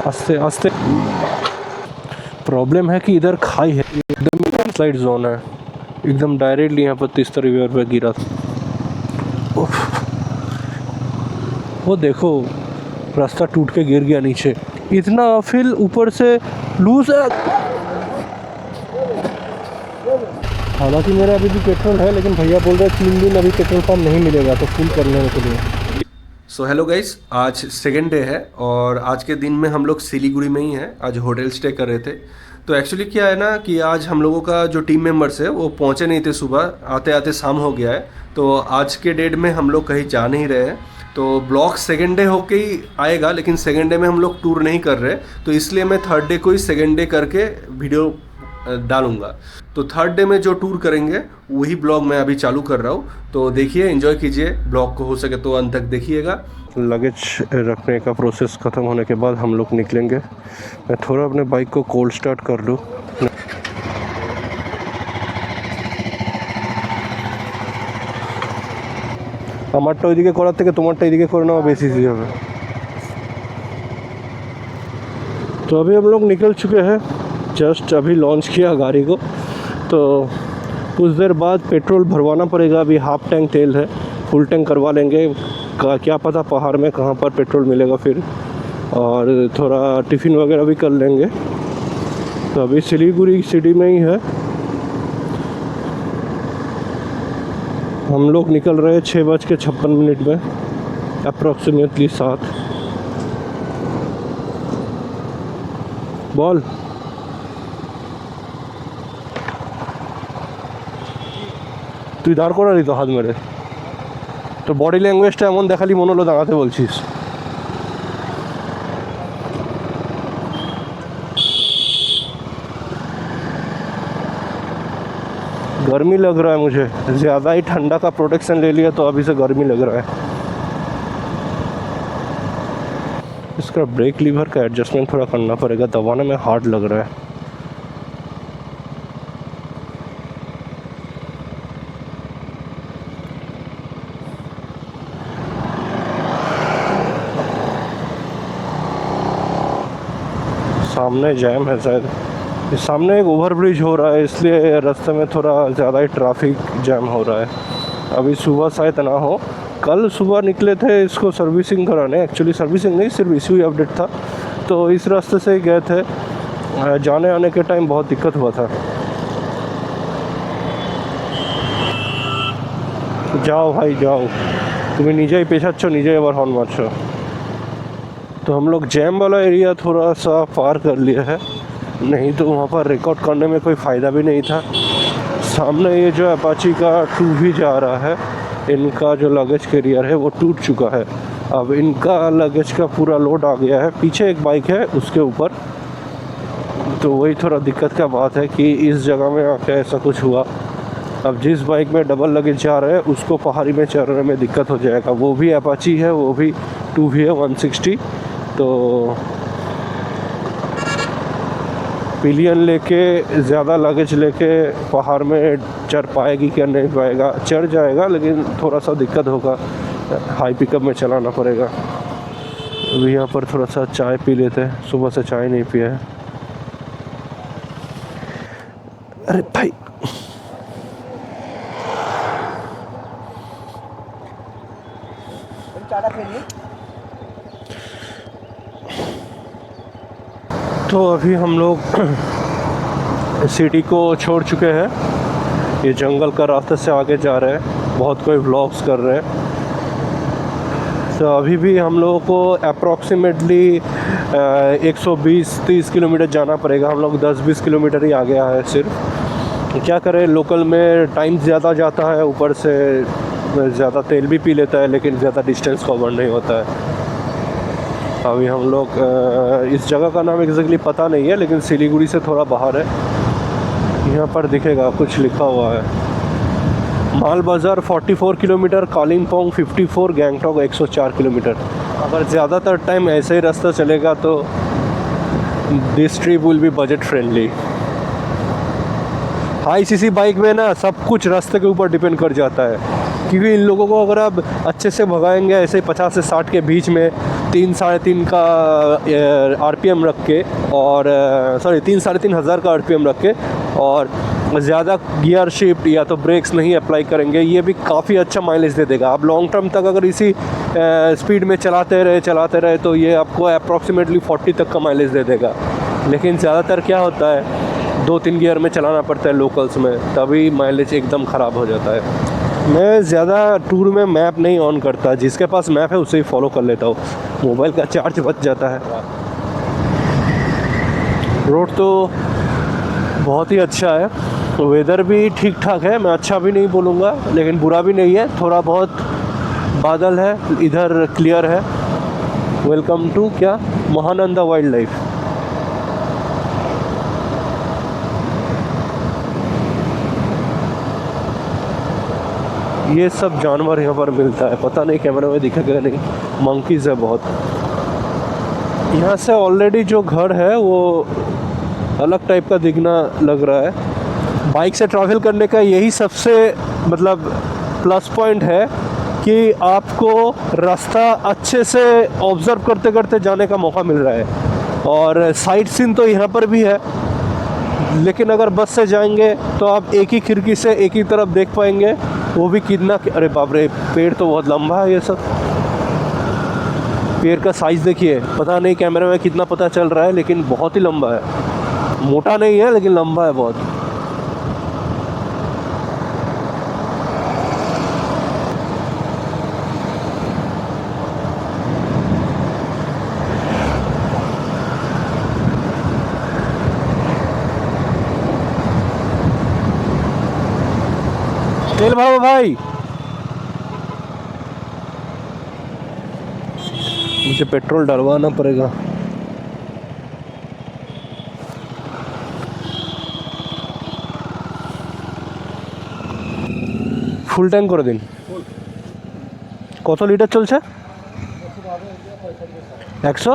आस्ते आस्ते। प्रॉब्लम है कि इधर खाई है, एकदम लैंडस्लाइड जोन है, एकदम डायरेक्टली यहाँ पर तीस्ता रिवर पे गिरा था। वो देखो रास्ता टूट के गिर गया नीचे, इतना फिर ऊपर से लूज है। हालांकि मेरा अभी भी पेट्रोल है, लेकिन भैया बोल रहे हैं 3 दिन अभी पेट्रोल पंप नहीं मिलेगा, तो फुल करने के लिए। सो हेलो गाइस, आज सेकेंड डे है और आज के दिन में हम लोग सिलीगुड़ी में ही हैं। आज होटल स्टे कर रहे थे। तो एक्चुअली क्या है ना कि आज हम लोगों का जो टीम मेंबर्स है वो पहुंचे नहीं थे, सुबह आते आते शाम हो गया है। तो आज के डेट में हम लोग कहीं जा नहीं रहे हैं। तो ब्लॉग सेकेंड डे होके ही आएगा, लेकिन सेकेंड डे में हम लोग टूर नहीं कर रहे, तो इसलिए मैं थर्ड डे को ही सेकेंड डे करके वीडियो डालूंगा। तो थर्ड डे में जो टूर करेंगे वही ब्लॉग मैं अभी चालू कर रहा हूँ। तो देखिए, एंजॉय कीजिए ब्लॉग को, हो सके तो अंत तक देखिएगा। लगेज रखने का प्रोसेस ख़त्म होने के बाद हम लोग निकलेंगे। मैं थोड़ा अपने बाइक को कोल्ड स्टार्ट कर लूँ। আমারটা ওইদিকে করার থেকে তোমারটা এদিকে করে নেওয়া বেশি ইজি হবে। तो अभी हम लोग निकल चुके हैं, जस्ट अभी लॉन्च किया गाड़ी को। तो कुछ देर बाद पेट्रोल भरवाना पड़ेगा। अभी हाफ टैंक तेल है, फुल टैंक करवा लेंगे। क्या पता पहाड़ में कहाँ पर पेट्रोल मिलेगा फिर, और थोड़ा टिफ़िन वगैरह भी कर लेंगे। तो अभी सिलीगुड़ी सिटी में ही है, हम लोग निकल रहे हैं 6:56 में, अप्रॉक्सीमेटली 7। বল তুই দাঁড় করালি তো হাত মেরে, তো বডি ল্যাঙ্গুয়েজটা এমন দেখালি মনে হলো দাঁড়াতে বলছিস। गर्मी लग रहा है मुझे, ज़्यादा ही ठंडा का प्रोटेक्शन ले लिया तो अभी से गर्मी लग रहा है। इसका ब्रेक लीवर का एडजस्टमेंट थोड़ा करना पड़ेगा, दबाने में हार्ड लग रहा है। सामने जैम है शायद, सामने एक ओवरब्रिज हो रहा है, इसलिए रास्ते में थोड़ा ज़्यादा ही ट्रैफिक जैम हो रहा है। अभी सुबह शायद ना हो, कल सुबह निकले थे इसको सर्विसिंग कराने। एक्चुअली सर्विसिंग नहीं, सिर्फ इशू ही अपडेट था, तो इस रास्ते से ही गए थे। जाने आने के टाइम बहुत दिक्कत हुआ था। जाओ भाई जाओ, तुम्हें नीचे ही पेछाচ্ছ, नीचे এবার হর্ন মারছো। तो हम लोग जैम वाला एरिया थोड़ा सा पार कर लिया है, नहीं तो वहाँ पर रिकॉर्ड करने में कोई फ़ायदा भी नहीं था। सामने ये जो अपाची का 2 भी जा रहा है, इनका जो लगेज कैरियर है वो टूट चुका है। अब इनका लगेज का पूरा लोड आ गया है। पीछे एक बाइक है उसके ऊपर, तो वही थोड़ा दिक्कत का बात है कि इस जगह में आके ऐसा कुछ हुआ। अब जिस बाइक में डबल लगेज जा रहे हैं उसको पहाड़ी में चढ़ने में दिक्कत हो जाएगा। वो भी अपाची है, वो भी 2 भी है 160। तो पिलियन लेके ज़्यादा लगेज लेके पहाड़ में चढ़ पाएगी क्या, नहीं पाएगा। चढ़ जाएगा लेकिन थोड़ा सा दिक्कत होगा, हाई पिकअप में चलाना पड़ेगा। अभी यहाँ पर थोड़ा सा चाय पी लेते हैं, सुबह से चाय नहीं पिया है। अरे भाई तो अभी हम लोग सिटी को छोड़ चुके हैं, ये जंगल का रास्ते से आगे जा रहे हैं। बहुत कोई व्लॉग्स कर रहे हैं। तो अभी भी हम लोगों को अप्रॉक्सीमेटली 120-30 किलोमीटर जाना पड़ेगा। हम लोग 10-20 किलोमीटर ही आ गया है सिर्फ। क्या करें, लोकल में टाइम ज़्यादा जाता है, ऊपर से ज़्यादा तेल भी पी लेता है, लेकिन ज़्यादा डिस्टेंस कवर नहीं होता है। अभी हम लोग इस जगह का नाम एग्जैक्टली पता नहीं है, लेकिन सिलीगुड़ी से थोड़ा बाहर है। यहाँ पर दिखेगा कुछ लिखा हुआ है, माल बाज़ार 44 किलोमीटर, कालिम्पोंग 54, गैंगटॉक 104 किलोमीटर। अगर ज़्यादातर टाइम ऐसे ही रास्ता चलेगा तो this trip will be budget friendly. High CC bike में ना सब कुछ रास्ते के ऊपर डिपेंड कर जाता है, क्योंकि इन लोगों को अगर आप अच्छे से भगाएंगे ऐसे 50 से 60 के बीच में 3-3.5 का RPM रख के, और 3-3.5 का RPM रख के, और ज़्यादा गियर शिफ्ट या तो ब्रेक्स नहीं अप्लाई करेंगे, ये भी काफ़ी अच्छा माइलेज दे देगा। आप लॉन्ग टर्म तक अगर इसी स्पीड में चलाते रहे तो ये आपको अप्रॉक्सीमेटली 40 तक का माइलेज दे देगा। लेकिन ज़्यादातर क्या होता है, 2-3 गियर में चलाना पड़ता है लोकल्स में, तभी माइलेज एकदम ख़राब हो जाता है। मैं ज़्यादा टूर में मैप नहीं ऑन करता, जिसके पास मैप है उसे ही फॉलो कर लेता हूँ, मोबाइल का चार्ज बच जाता है। रोड तो बहुत ही अच्छा है, वेदर भी ठीक ठाक है, मैं अच्छा भी नहीं बोलूँगा लेकिन बुरा भी नहीं है, थोड़ा बहुत बादल है, इधर क्लियर है। वेलकम टू क्या, महानंदा वाइल्ड लाइफ। ये सब जानवर यहाँ पर मिलता है, पता नहीं कैमरे में दिखेगा नहीं, मंकीज़ है बहुत। यहाँ से ऑलरेडी जो घर है वो अलग टाइप का दिखना लग रहा है। बाइक से ट्रैवल करने का यही सबसे मतलब प्लस पॉइंट है कि आपको रास्ता अच्छे से ऑब्ज़र्व करते करते जाने का मौका मिल रहा है। और साइट सीन तो यहाँ पर भी है, लेकिन अगर बस से जाएंगे तो आप एक ही खिड़की से एक ही तरफ देख पाएंगे, वो भी कितना, अरे बाप रे, पेड़ तो बहुत लंबा है। ये सब पेड़ का साइज़ देखिए, पता नहीं कैमरे में कितना पता चल रहा है, लेकिन बहुत ही लंबा है, मोटा नहीं है लेकिन लंबा है बहुत। तेल भरो भाई, मुझे पेट्रोल डलवाना पड़ेगा। ফুল ট্যাঙ্ক করে দিন। কত লিটার চলছে? 100।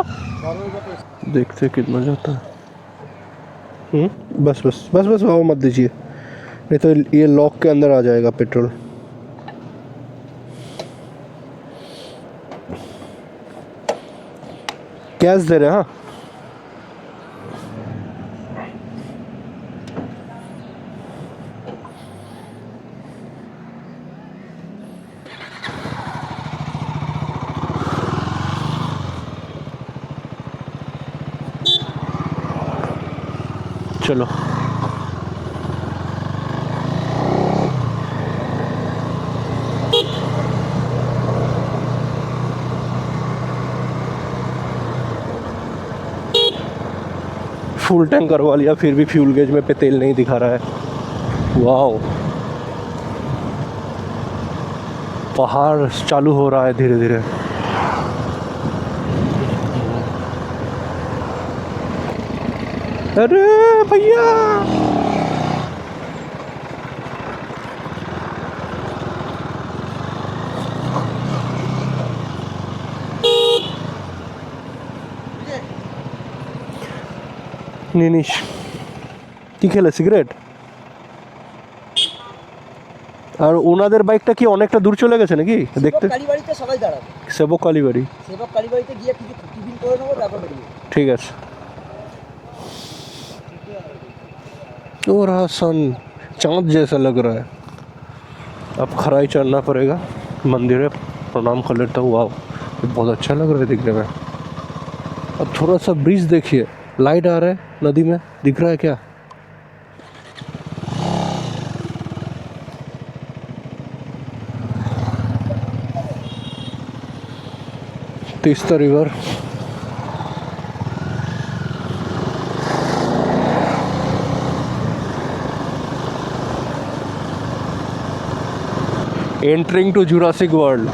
देखते कितना जाता है। बस बस बस बस हवा मत दीजिए, नहीं तो ये लॉक के अंदर आ जाएगा पेट्रोल। कैश दे रहे हैं। हाँ, चलो फुल टैंक करवा लिया, फिर भी फ्यूल गेज में पे तेल नहीं दिखा रहा है। वाओ, पहाड़ चालू हो रहा है धीरे धीरे। अरे भैया, নিনিস কি খেলে সিগারেট? আর ওনাদের বাইকটা কি অনেকটা দূর চলে গেছে নাকি দেখতে? কালীবাড়িতে সবাই দাঁড়াবে, সেবক কালীবাড়ি। সেবক কালীবাড়িতে গিয়ে কিছু টিফিন করে নেবো, তারপর বেরিয়ে। ঠিক আছে। ओ रहा सन, चाँद जैसा लग रहा है। अब खराई चलना पड़ेगा, मंदिर है, प्रणाम कर लेता हूँ। वाह, बहुत अच्छा लग रहा है दिखने में। अब थोड़ा सा ब्रिज देखिए, लाइट आ रहा है नदी में, दिख रहा है क्या? Teesta river. Entering to Jurassic World.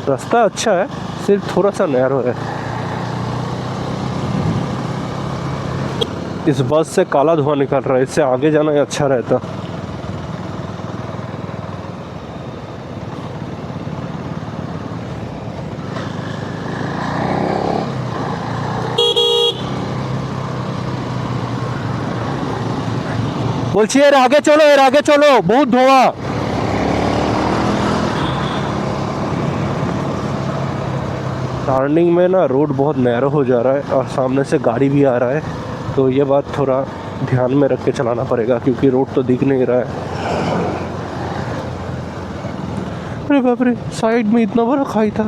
रास्ता अच्छा है, सिर्फ थोड़ा सा नैरो है। इस बस से काला धुआं निकल रहा है, इससे आगे जाना ही अच्छा रहता। बोलছি এর आगे चलो बहुत धुआं। टर्निंग में ना रोड बहुत नैरो हो जा रहा है और सामने से गाड़ी भी आ रहा है, तो ये बात थोड़ा ध्यान में रख के चलाना पड़ेगा क्योंकि रोड तो दिख नहीं रहा है। अरे बाप रे, साइड में इतना बड़ा खाई था।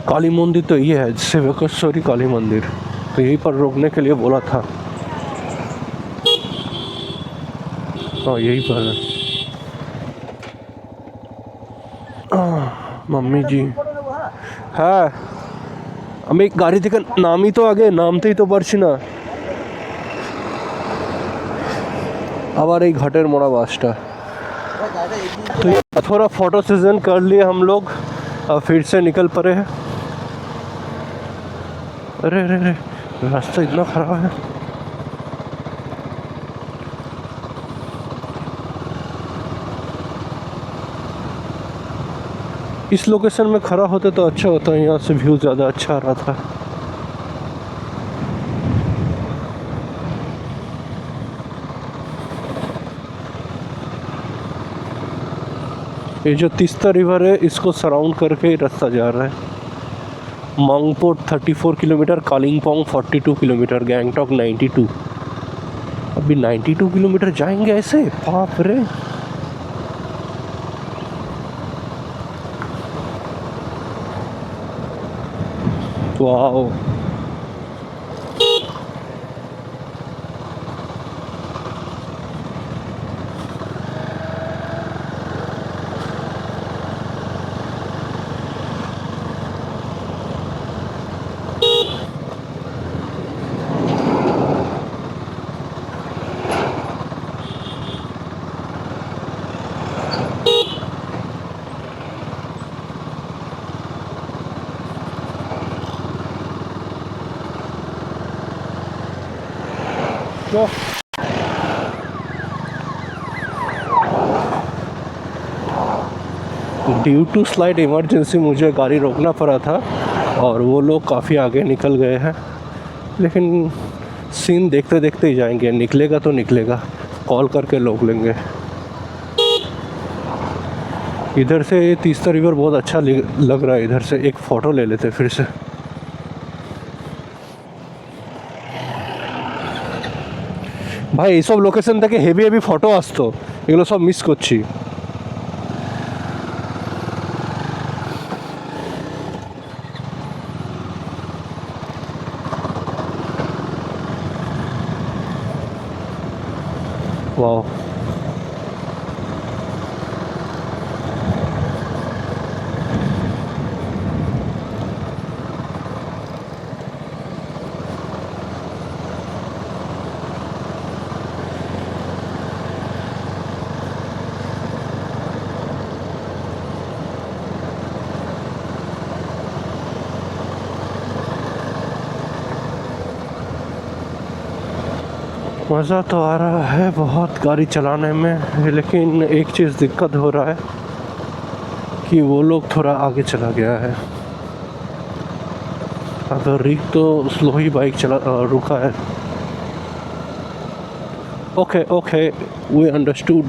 काली मंदिर तो ये है, सेवकेश्वरी काली मंदिर, तो यहीं पर रोकने के लिए बोला था। हाँ यही पर है। मम्मी जी হ্যাঁ, আমি গাড়ি থেকে নামি তো আগে, নামতেই তো পারছি না। আবার এই ঘাটের মোড়া বাসটা। तो ये थोड़ा फोटो सेशन कर लिए हम लोग, अब फिर से निकल पड़े हैं। अरे अरे अरे, रास्ता इतना ख़राब है। इस लोकेशन में खड़ा होते तो अच्छा होता है, यहाँ से व्यू ज़्यादा अच्छा आ रहा था। ये जो तीस्ता रिवर है इसको सराउंड करके ही रास्ता जा रहा है। मांगपोट 34 किलोमीटर, कालिम्पोंग 42 किलोमीटर, गैंगटॉक 92। अभी 92 किलोमीटर जाएंगे ऐसे, बाप रे। वाओ, तो ड्यू टू स्लाइड इमरजेंसी मुझे गाड़ी रोकना पड़ा था और वो लोग काफ़ी आगे निकल गए हैं, लेकिन सीन देखते देखते ही जाएंगे, निकलेगा तो निकलेगा, कॉल करके रोक लेंगे। इधर से ये तीस्ता रिवर बहुत अच्छा लग रहा है, इधर से एक फ़ोटो ले लेते फिर से। ভাই এইসব লোকেশন থেকে হেভি হেভি ফটো আসতো, এগুলো সব মিস করছি। ওয়াও, मज़ा तो आ रहा है बहुत गाड़ी चलाने में, लेकिन एक चीज़ दिक्कत हो रहा है कि वो लोग थोड़ा आगे चला गया है। अगर रिक तो स्लो ही बाइक रुका है। Okay okay, we understood.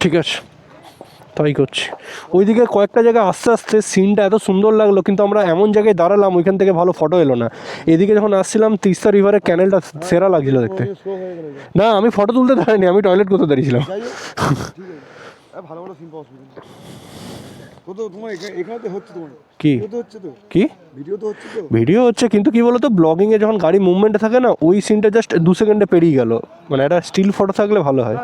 ঠিক আছে, তাই করছি। ওইদিকে কয়েকটা জায়গায় আস্তে আস্তে সিনটা এত সুন্দর লাগলো, কিন্তু আমরা এমন জায়গায় দাঁড়ালাম ওইখান থেকে ভালো ফটো এলো না। এদিকে যখন আসছিলাম তিস্তা রিভারের ক্যানেলটা সেরা লাগছিল দেখতে। না আমি ফটো তুলতে দাঁড়াইনি, আমি টয়লেট করতে দাঁড়িয়েছিলাম। কি ভিডিও হচ্ছে, কিন্তু কি বলতো ব্লগিংয়ে যখন গাড়ি মুভমেন্টে থাকে না, ওই সিনটা জাস্ট 2 সেকেন্ডে পেরিয়ে গেল। মানে একটা স্টিল ফটো থাকলে ভালো হয়।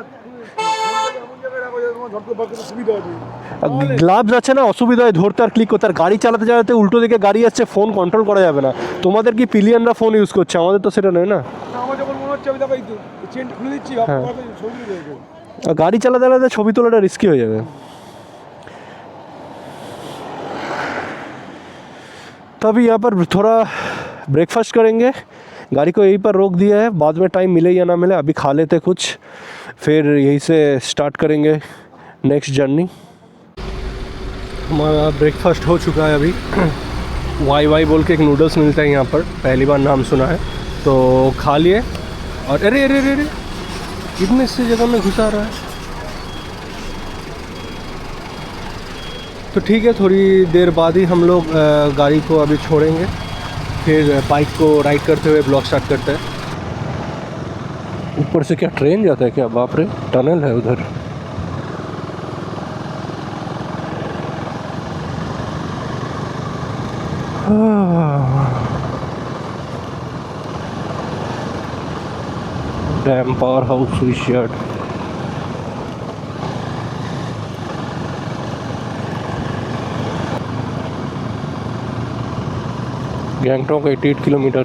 গ্লাভস আছে না, অসুবিধা হয় ধরতে আর ক্লিক করতে। আর গাড়ি চালাতে চালাতে উল্টো দিকে গাড়ি আসছে, ফোন কন্ট্রোল করা যাবে না। তোমাদের কি পিলিয়নরা ফোন ইউজ করছে, আমাদের তো সেটা নয় না। চেনটা খুলে দিচ্ছি হ্যাঁ। ছবি দেখবে আর গাড়ি চালাতে চালাতে ছবি তোলাটা রিস্কি হয়ে যাবে। तो अभी यहाँ पर थोड़ा ब्रेकफास्ट करेंगे, गाड़ी को यहीं पर रोक दिया है, बाद में टाइम मिले या ना मिले अभी खा लेते कुछ, फिर यहीं से स्टार्ट करेंगे नेक्स्ट जर्नी। हमारा ब्रेकफास्ट हो चुका है अभी। वाई वाई बोल के एक नूडल्स मिलता है यहाँ पर, पहली बार नाम सुना है, तो खा लिए। और अरे अरे अरे अरे इतने से जगह में घुसा रहा है। तो ठीक है, थोड़ी देर बाद ही हम लोग गाड़ी को अभी छोड़ेंगे, फिर बाइक को राइड करते हुए ब्लॉग स्टार्ट करते हैं। ऊपर से क्या ट्रेन जाता है क्या? बाप रे, टनल है उधर। Dam power house Richard. Gangtok 88 kilometre.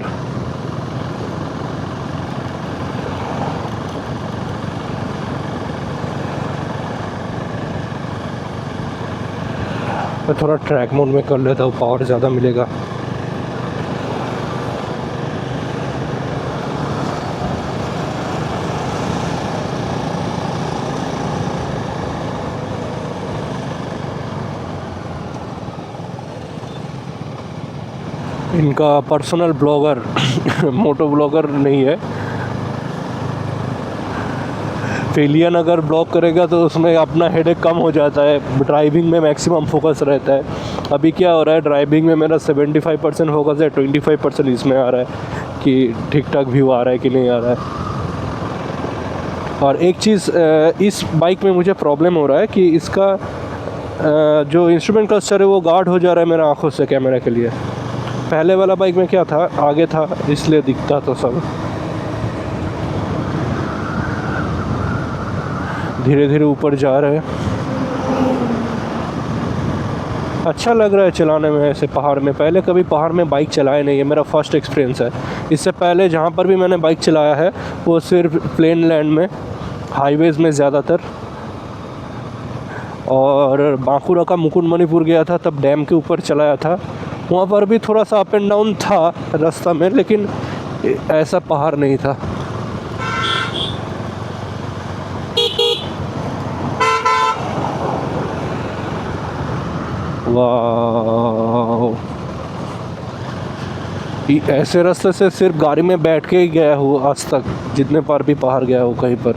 मैं थोड़ा ट्रैक मोड में कर लेता हूँ, पावर ज़्यादा मिलेगा। इनका पर्सनल ब्लॉगर मोटो ब्लॉगर नहीं है। फेलियन अगर ब्लॉग करेगा तो उसमें अपना हेडेक कम हो जाता है, ड्राइविंग में मैक्सिमम फोकस रहता है। अभी क्या हो रहा है, ड्राइविंग में मेरा 75% फोकस है, 25% इसमें आ रहा है कि ठीक ठाक व्यू आ रहा है कि नहीं आ रहा है। और एक चीज़ इस बाइक में मुझे प्रॉब्लम हो रहा है कि इसका जो इंस्ट्रूमेंट क्लस्टर है वो गार्ड हो जा रहा है मेरा आँखों से कैमरा के लिए। पहले वाला बाइक में क्या था, आगे था इसलिए दिखता था सब। धीरे धीरे ऊपर जा रहे हैं। अच्छा लग रहा है चलाने में ऐसे पहाड़ में। पहले कभी पहाड़ में बाइक चलाया नहीं है, मेरा फर्स्ट एक्सपीरियंस है। इससे पहले जहाँ पर भी मैंने बाइक चलाया है वो सिर्फ प्लेन लैंड में, हाईवेज़ में ज़्यादातर। और बांकुरा का मुकुटमणिपुर गया था तब डैम के ऊपर चलाया था, वहाँ पर भी थोड़ा सा अप एंड डाउन था रास्ता में, लेकिन ऐसा पहाड़ नहीं था। वाह, ऐसे रास्ते से सिर्फ गाड़ी में बैठ के ही गया हूँ आज तक, जितने बार भी पहाड़ गया हूँ कहीं पर।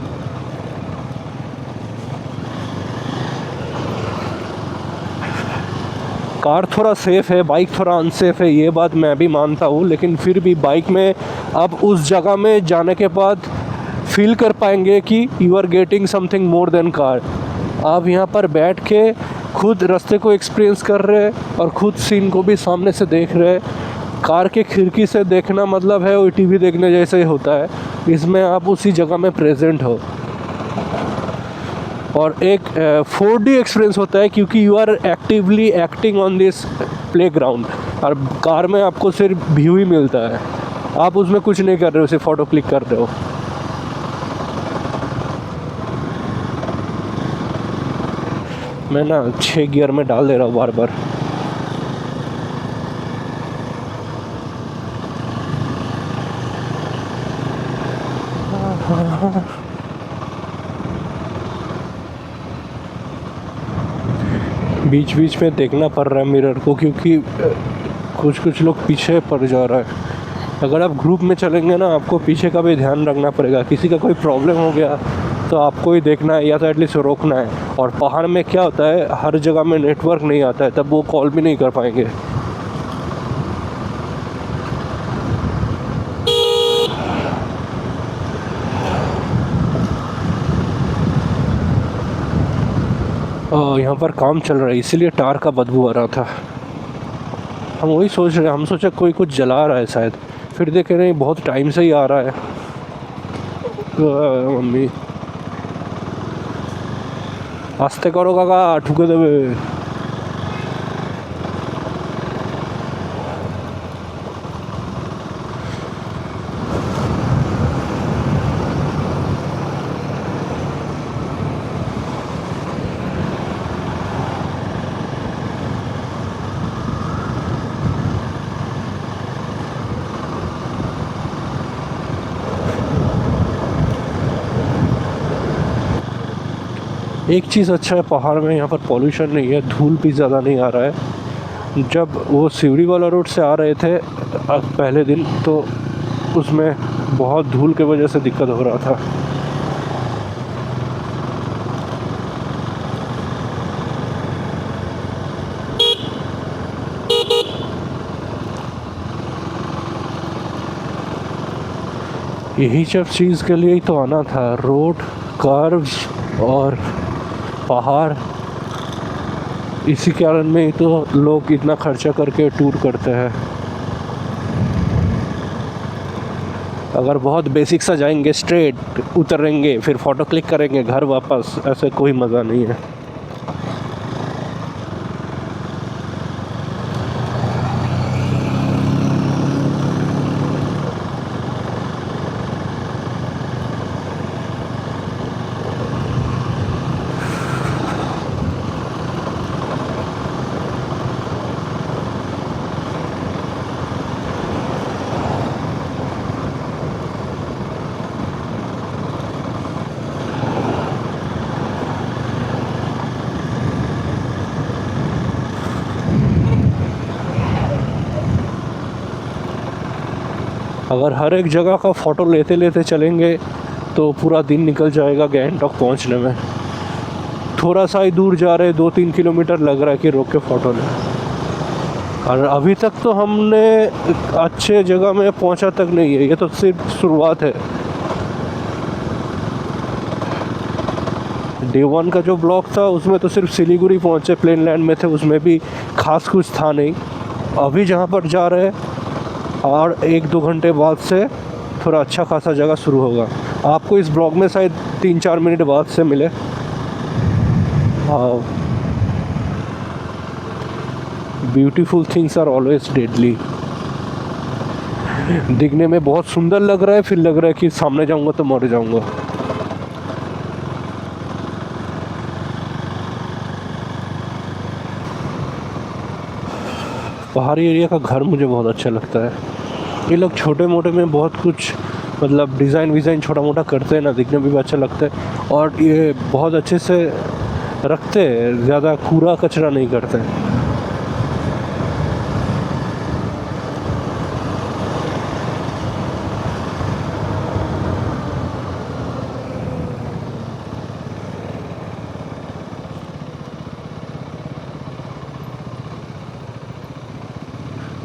कार थोड़ा सेफ़ है, बाइक थोड़ा अनसेफ है, ये बात मैं भी मानता हूँ, लेकिन फिर भी बाइक में अब उस जगह में जाने के बाद फील कर पाएंगे कि you are getting something more than car. आप यहाँ पर बैठ के खुद रास्ते को एक्सपीरियंस कर रहे हैं और खुद सीन को भी सामने से देख रहे हैं। कार के खिड़की से देखना मतलब है वो टीवी देखने जैसे ही होता है, इसमें आप उसी जगह में प्रेजेंट हो। और एक 4D एक्सपीरियंस होता है क्योंकि you are actively acting on this playground. और कार में आपको सिर्फ व्यू ही मिलता है, आप उसमें कुछ नहीं कर रहे हो, सिर्फ फ़ोटो क्लिक कर रहे हो। मैं ना 6 गियर में डाल दे रहा हूँ बार बार। बीच बीच में देखना पड़ रहा है मिरर को, क्योंकि कुछ लोग पीछे पड़ जा रहा है। अगर आप ग्रुप में चलेंगे ना, आपको पीछे का भी ध्यान रखना पड़ेगा। किसी का कोई प्रॉब्लम हो गया तो आपको ही देखना है या तो एटलीस्ट रोकना है। और पहाड़ में क्या होता है, हर जगह में नेटवर्क नहीं आता है, तब वो कॉल भी नहीं कर पाएंगे। यहाँ पर काम चल रहा है इसीलिए टार का बदबू आ रहा था। हम वही सोच रहे हैं, हम सोचा कोई कुछ जला रहा है शायद, फिर देखे नहीं बहुत टाइम से ही आ रहा है। मम्मी आस्ते करो काका, ठुके देवे। एक चीज़ अच्छा है पहाड़ में, यहाँ पर पॉल्यूशन नहीं है, धूल भी ज़्यादा नहीं आ रहा है। जब वो सिवड़ी वाला रोड से आ रहे थे पहले दिन, तो उसमें बहुत धूल के वजह से दिक्कत हो रहा था। यही सब चीज़ के लिए ही तो आना था, रोड, कर्व्स और पहाड़। इसी कारण में ही तो लोग इतना खर्चा करके टूर करते हैं। अगर बहुत बेसिक सा जाएंगे, स्ट्रेट उतरेंगे, फिर फ़ोटो क्लिक करेंगे, घर वापस, ऐसे कोई मज़ा नहीं है। अगर हर एक जगह का फ़ोटो लेते लेते चलेंगे तो पूरा दिन निकल जाएगा गैंगटॉक पहुंचने में। थोड़ा सा ही दूर जा रहे, 2-3 किलोमीटर लग रहा है कि रोक के फ़ोटो लें। और अभी तक तो हमने अच्छे जगह में पहुंचा तक नहीं है, ये तो सिर्फ शुरुआत है। डे 1 का जो ब्लॉग था उसमें तो सिर्फ सिलीगुड़ी पहुंचे, प्लेन लैंड में थे, उसमें भी खास कुछ था नहीं। अभी जहाँ पर जा रहे हैं और 1-2 घंटे बाद से थोड़ा अच्छा खासा जगह शुरू होगा। आपको इस ब्लॉग में शायद 3-4 मिनट बाद से मिले। Beautiful things are always deadly. दिखने में बहुत सुंदर लग रहा है, फिर लग रहा है कि सामने जाऊंगा तो मर जाऊंगा। पहाड़ी एरिया का घर मुझे बहुत अच्छा लगता है। ये लोग छोटे मोटे में बहुत कुछ मतलब डिज़ाइन विज़ाइन छोटा मोटा करते हैं ना, दिखने में भी अच्छा लगता है। और ये बहुत अच्छे से रखते हैं, ज़्यादा कूड़ा कचरा नहीं करते।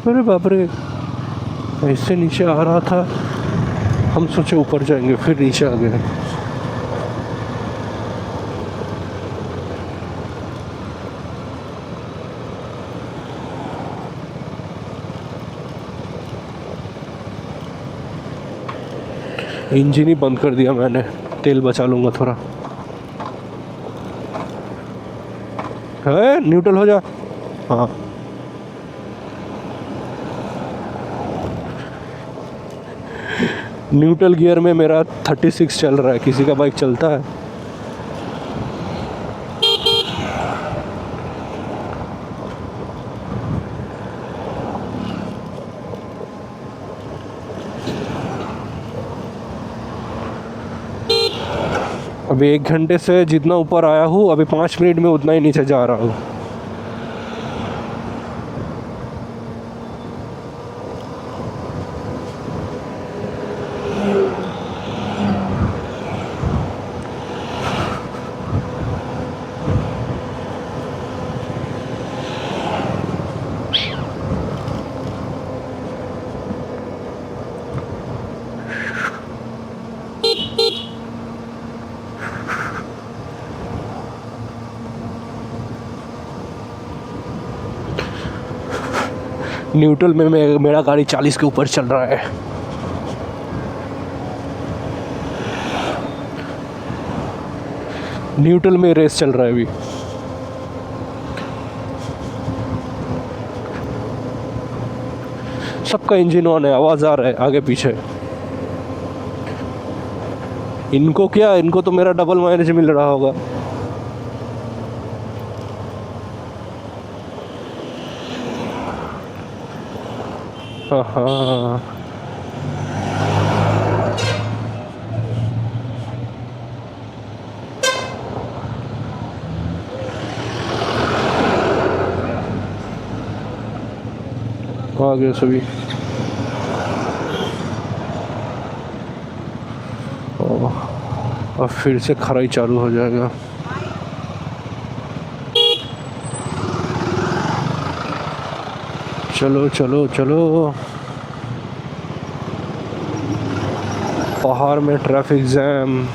अरे बाप रे, ऐसे नीचे आ रहा था, हम सोचे ऊपर जाएंगे, फिर नीचे आ गए। इंजन ही बंद कर दिया मैंने, तेल बचा लूँगा थोड़ा। है न्यूट्रल हो जा। हाँ, न्यूट्रल गियर में मेरा 36 चल रहा है, किसी का बाइक चलता है। अभी 1 घंटे से जितना ऊपर आया हूँ, अभी 5 मिनट में उतना ही नीचे जा रहा हूँ। न्यूट्रल में मेरा गाड़ी 40 के ऊपर चल रहा है। न्यूट्रल में रेस चल रहा है अभी। सबका इंजन ऑन है, आवाज़ आ रहा है आगे पीछे। इनको क्या, इनको तो मेरा डबल माइलेज मिल रहा होगा। हाँ हाँ, गया सभी। और फिर से खराई चालू हो जाएगा। चलो चलो चलो। पहाड़ में ट्रैफिक जैम।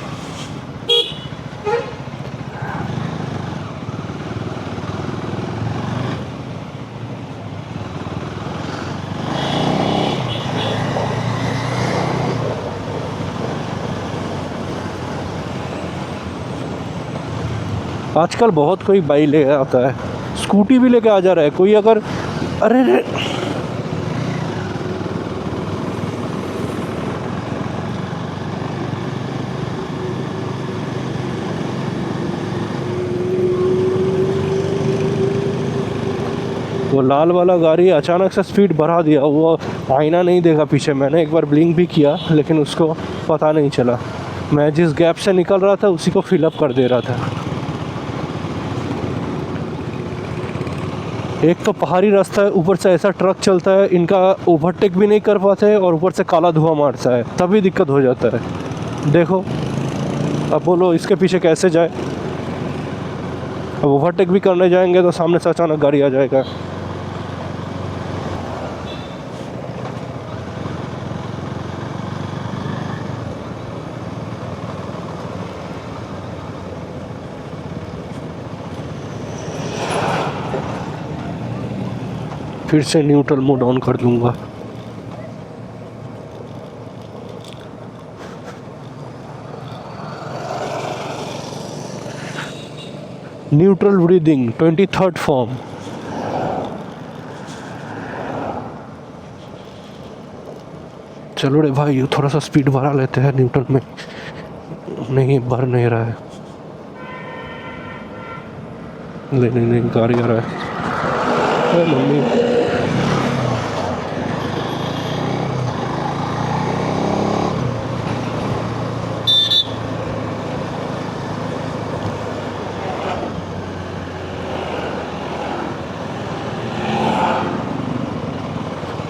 आजकल बहुत कोई बाइक ले आता है, स्कूटी भी लेके आ जा रहा है कोई। अगर अरे रे, वो लाल वाला गाड़ी अचानक से स्पीड बढ़ा दिया। वो आईना नहीं देखा पीछे। मैंने एक बार ब्लिंक भी किया लेकिन उसको पता नहीं चला। मैं जिस गैप से निकल रहा था उसी को फिलअप कर दे रहा था। एक तो पहाड़ी रास्ता है, ऊपर से ऐसा ट्रक चलता है, इनका ओवरटेक भी नहीं कर पाते और ऊपर से काला धुआं मारता है, तभी दिक्कत हो जाता है। देखो अब बोलो इसके पीछे कैसे जाए। अब ओवरटेक भी करने जाएंगे तो सामने से अचानक गाड़ी आ जाएगा। फिर से न्यूट्रल मोड ऑन कर दूंगा। Neutral breathing 23rd form. चलो रे भाई थोड़ा सा स्पीड बढ़ा लेते हैं न्यूट्रल में। नहीं बढ़ नहीं रहा है। नहीं गाड़ी आ रहा है। मम्मी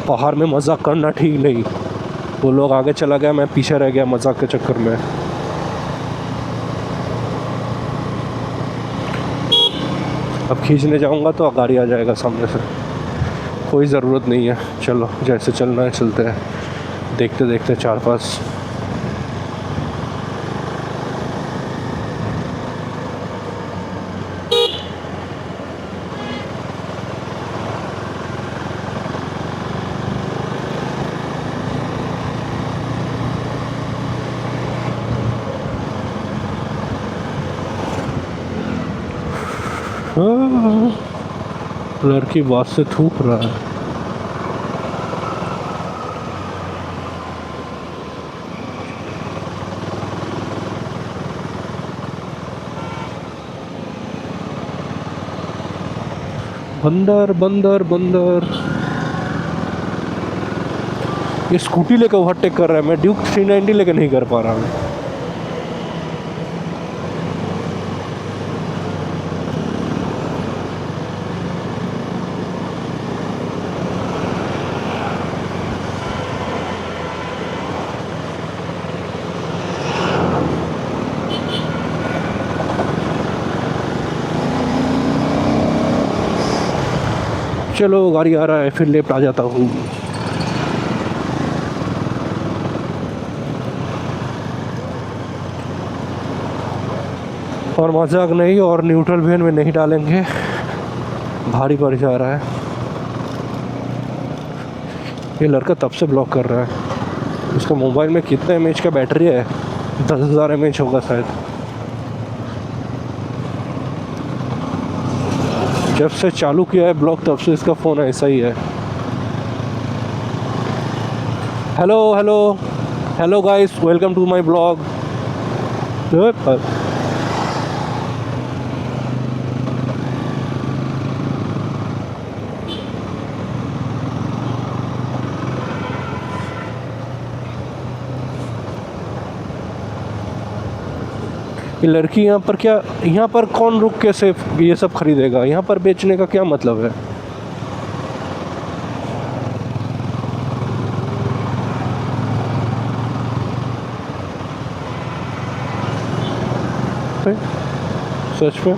पहाड़ में मजाक करना ठीक नहीं। वो लोग आगे चला गया, मैं पीछे रह गया मजाक के चक्कर में। अब खींचने जाऊंगा तो गाड़ी आ जाएगा सामने से। कोई ज़रूरत नहीं है। चलो जैसे चलना है चलते हैं, देखते देखते 4-5। लड़की बात से थूक रहा है। बंदर बंदर बंदर। ये स्कूटी लेकर ओवरटेक कर रहा है, मैं ड्यूक 390 लेकर नहीं कर पा रहा हूँ। चलो गाड़ी आ रहा है, फिर लेफ्ट आ जाता हूँ। और मजाक नहीं, और न्यूट्रल वेन में नहीं डालेंगे, भारी पड़ जा रहा है। ये लड़का तब से ब्लॉक कर रहा है। उसका मोबाइल में कितने mAh का बैटरी है? 10,000 mAh होगा शायद। जब से चालू किया है ब्लॉग तब से इसका फ़ोन ऐसा ही है। Hello hello hello guys, welcome to my blog. ये लड़की यहाँ पर क्या, यहाँ पर कौन रुक के से ये सब खरीदेगा? यहाँ पर बेचने का क्या मतलब है? सच में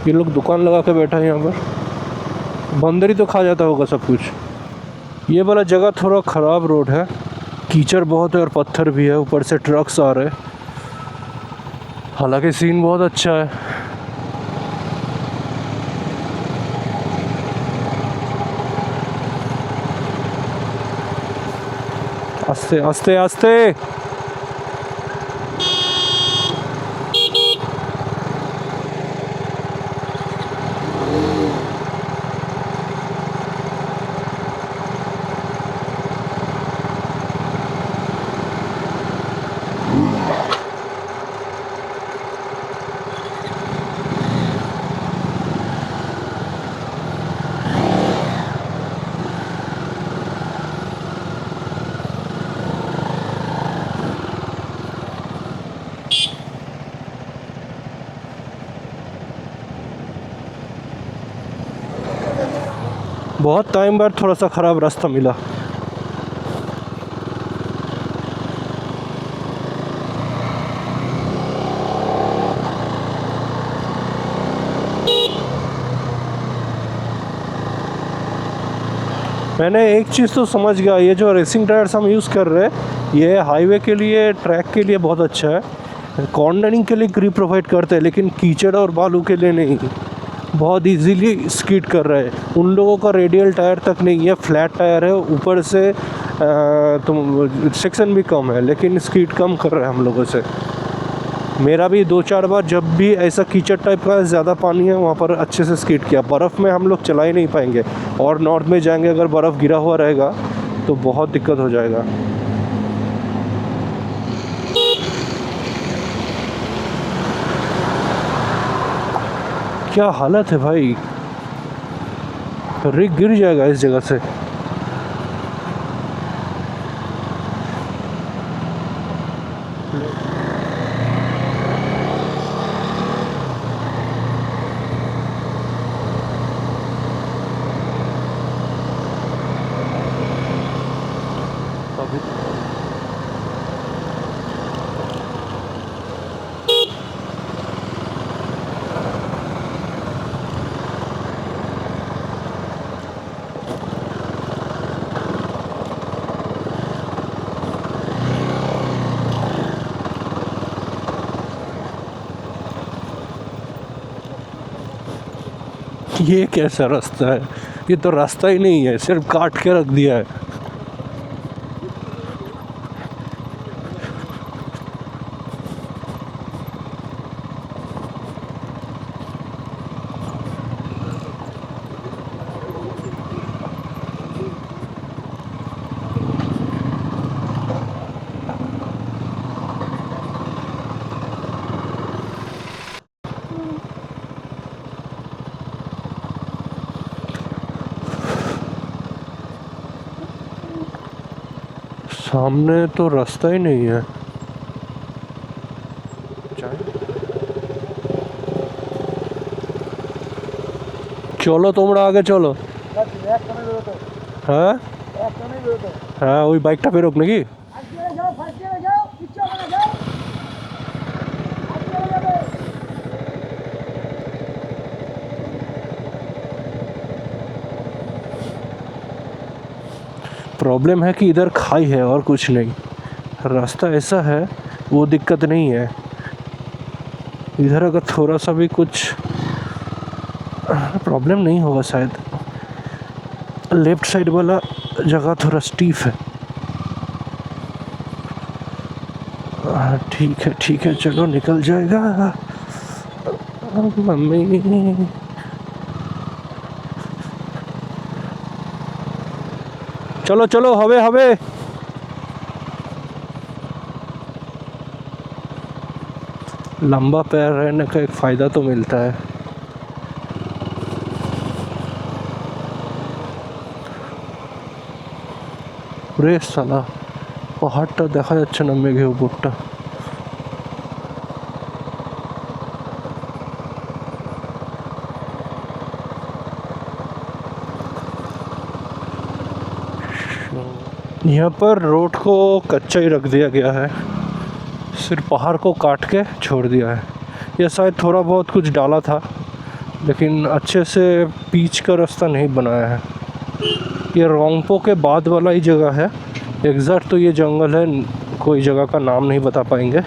ये लोग दुकान लगा के बैठा है यहाँ पर। बंदर ही तो खा जाता होगा सब कुछ। ये वाला जगह थोड़ा ख़राब रोड है, कीचड़ बहुत है और पत्थर भी है, ऊपर से ट्रक्स आ रहे हैं। हालांकि सीन बहुत अच्छा है। आस्ते आस्ते आस्ते। बहुत टाइम बाद थोड़ा सा ख़राब रास्ता मिला। मैंने एक चीज़ तो समझ गया, ये जो रेसिंग टायर्स हम यूज़ कर रहे हैं ये हाईवे के लिए, ट्रैक के लिए बहुत अच्छा है। कॉर्नरिंग के लिए ग्रिप प्रोवाइड करते हैं लेकिन कीचड़ और बालू के लिए नहीं। बहुत इजीली स्कीड कर रहे हैं। उन लोगों का रेडियल टायर तक नहीं है, फ्लैट टायर है, ऊपर से तुम सेक्शन भी कम है लेकिन स्पीड कम कर रहे हैं हम लोगों से। मेरा भी 2-4 बार जब भी ऐसा कीचड़ टाइप का ज़्यादा पानी है वहाँ पर अच्छे से स्कीड किया। बर्फ़ में हम लोग चला ही नहीं पाएंगे, और नॉर्थ में जाएंगे अगर बर्फ़ गिरा हुआ रहेगा तो बहुत दिक्कत हो जाएगा। क्या हालत है भाई, रिग गिर जाएगा इस जगह से। ये कैसा रास्ता है, ये तो रास्ता ही नहीं है, सिर्फ काट के रख दिया है। सामने तो रास्ता ही नहीं है। चलो তোমরা আগে চলো। হ্যাঁ হ্যাঁ ওই বাইকটা বেরোক নাকি। प्रॉब्लम है कि इधर खाई है और कुछ नहीं, रास्ता ऐसा है वो दिक्कत नहीं है। इधर अगर थोड़ा सा भी कुछ प्रॉब्लम नहीं होगा शायद। लेफ्ट साइड वाला जगह थोड़ा स्टीफ है। ठीक है चलो निकल जाएगा। मम्मी चलो चलो हवे हवे। लंबा पैर रहने का एक फ़ायदा तो मिलता है। रे साला পাহাড়টা দেখা যাচ্ছে না মেঘের উপরটা। यहाँ पर रोड को कच्चा ही रख दिया गया है, सिर्फ पहाड़ को काट के छोड़ दिया है। या शायद थोड़ा बहुत कुछ डाला था, लेकिन अच्छे से पीच का रास्ता नहीं बनाया है। ये रोंगपो के बाद वाला ही जगह है। एग्जैक्ट तो ये जंगल है, कोई जगह का नाम नहीं बता पाएंगे।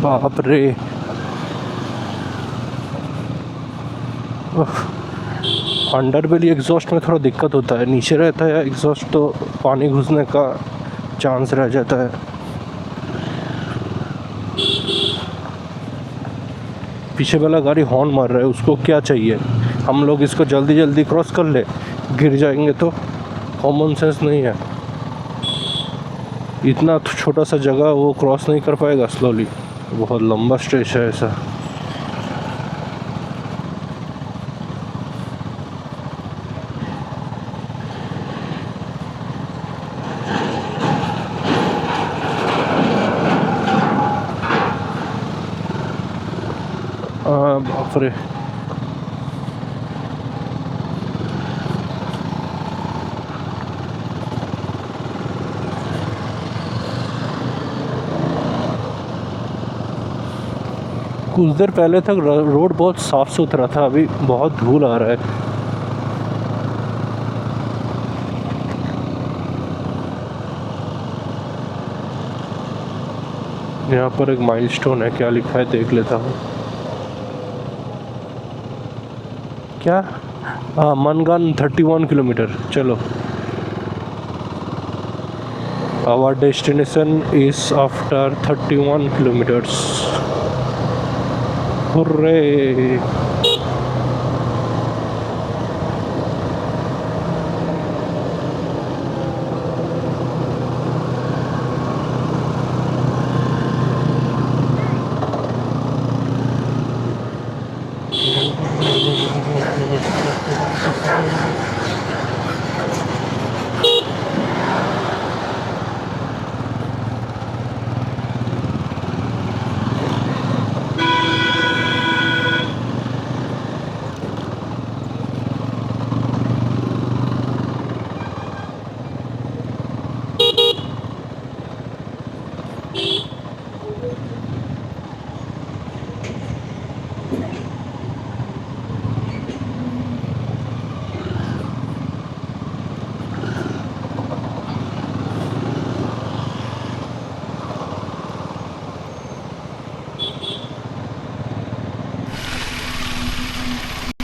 बाप रे, अंडर बेली एग्जॉस्ट में थोड़ा दिक्कत होता है। नीचे रहता है एग्जॉस्ट तो पानी घुसने का चांस रह जाता है। पीछे वाला गाड़ी हॉर्न मार रहा है, उसको क्या चाहिए? हम लोग इसको जल्दी जल्दी क्रॉस कर ले, गिर जाएंगे तो कॉमन सेंस नहीं है। इतना छोटा सा जगह वो क्रॉस नहीं कर पाएगा स्लोली, बहुत लंबा स्ट्रेच है ऐसा। बाप रे, कुछ देर पहले तक रोड बहुत साफ सुथरा था, अभी बहुत धूल आ रहा है। यहाँ पर एक माइलस्टोन है, क्या लिखा है देख लेता हूँ। क्या? हाँ, मनगन 31 किलोमीटर। चलो, our destination is after 31 kilometres. Hurray!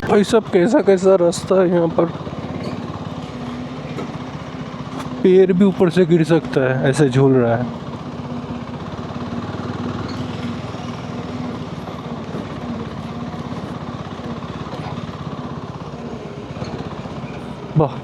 भाई सब कैसा कैसा रास्ता है यहाँ पर। पैर भी ऊपर से गिर सकता है, ऐसे झूल रहा है। वाह,